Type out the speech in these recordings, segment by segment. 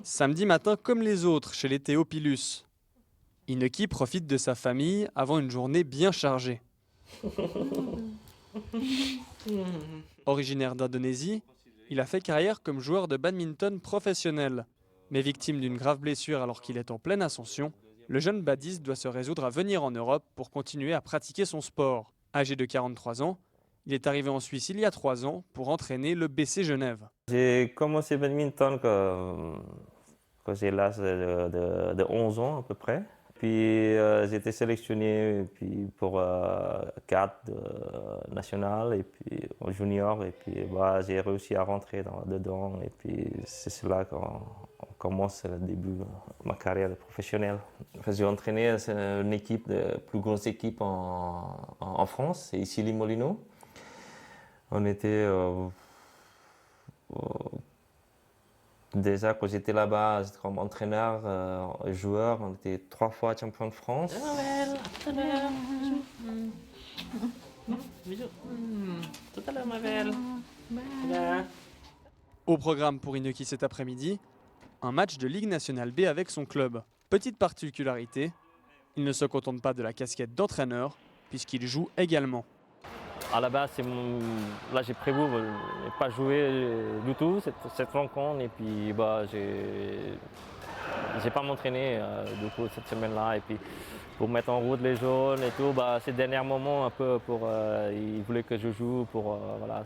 Samedi matin comme les autres chez les Théophilus. Ineki profite de sa famille avant une journée bien chargée. Originaire d'Indonésie, il a fait carrière comme joueur de badminton professionnel. Mais victime d'une grave blessure alors qu'il est en pleine ascension, le jeune badiste doit se résoudre à venir en Europe pour continuer à pratiquer son sport. Âgé de 43 ans, il est arrivé en Suisse il y a 3 ans pour entraîner le BC Genève. J'ai commencé le badminton quand j'ai l'âge de 11 ans à peu près. Puis j'ai été sélectionné pour cadre national et puis en junior. Et puis j'ai réussi à rentrer dedans. Et puis c'est là qu'on commence le début de ma carrière professionnelle. J'ai entraîné une équipe, de plus grosse équipe en France, c'est ici Limoilino. On était déjà quand j'étais là-bas comme entraîneur, joueur, on était 3 fois champion de France. Tout à l'heure, ma belle. Au programme pour Ineki cet après-midi, un match de Ligue nationale B avec son club. Petite particularité, il ne se contente pas de la casquette d'entraîneur puisqu'il joue également. À la base, là j'ai prévu de ne pas jouer du tout cette rencontre et puis j'ai pas m'entraîné du coup cette semaine-là et puis pour mettre en route les jaunes et tout, ces derniers moments un peu ils voulaient que je joue pour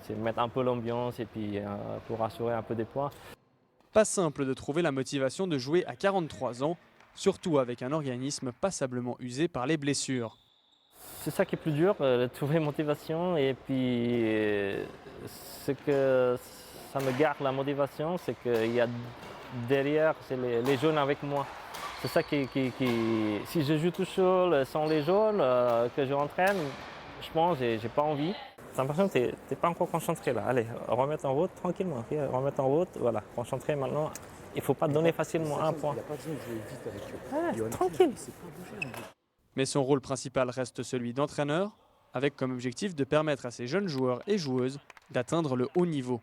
c'est mettre un peu l'ambiance et puis pour assurer un peu des points. Pas simple de trouver la motivation de jouer à 43 ans, surtout avec un organisme passablement usé par les blessures. C'est ça qui est plus dur, de trouver motivation et puis ce que ça me garde la motivation, c'est qu'il y a derrière c'est les jeunes avec moi. C'est ça qui si je joue tout seul sans les jeunes que je entraîne, je pense que j'ai pas envie. J'ai l'impression que tu n'es pas encore concentré là. Allez, remettre en route tranquillement. Okay, remettre en route, voilà, concentré maintenant. Il ne faut pas donner facilement un point. Il n'y a pas besoin de jouer vite avec Johan. Tranquille. Mais son rôle principal reste celui d'entraîneur, avec comme objectif de permettre à ces jeunes joueurs et joueuses d'atteindre le haut niveau.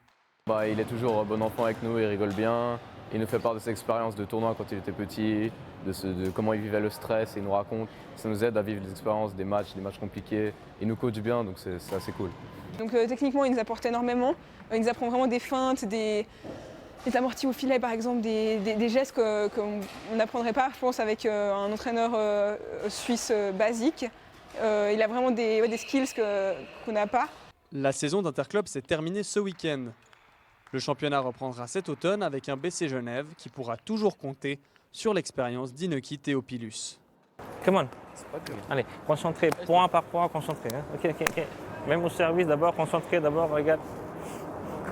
Il est toujours bon enfant avec nous, il rigole bien. Il nous fait part de ses expériences de tournoi quand il était petit, de comment il vivait le stress et il nous raconte. Ça nous aide à vivre des expériences, des matchs compliqués. Il nous coach bien, donc c'est assez cool. Donc techniquement, il nous apporte énormément. Il nous apprend vraiment des feintes, des amortis au filet par exemple, des gestes qu'on n'apprendrait pas, je pense, avec un entraîneur suisse basique. Il a vraiment des skills qu'on n'a pas. La saison d'Interclub s'est terminée ce week-end. Le championnat reprendra cet automne avec un BC Genève qui pourra toujours compter sur l'expérience d'Ineki Théophilus. Come on. Allez, concentré, point par point, concentré. Hein. Ok. Même au service, d'abord, concentré, d'abord, regarde.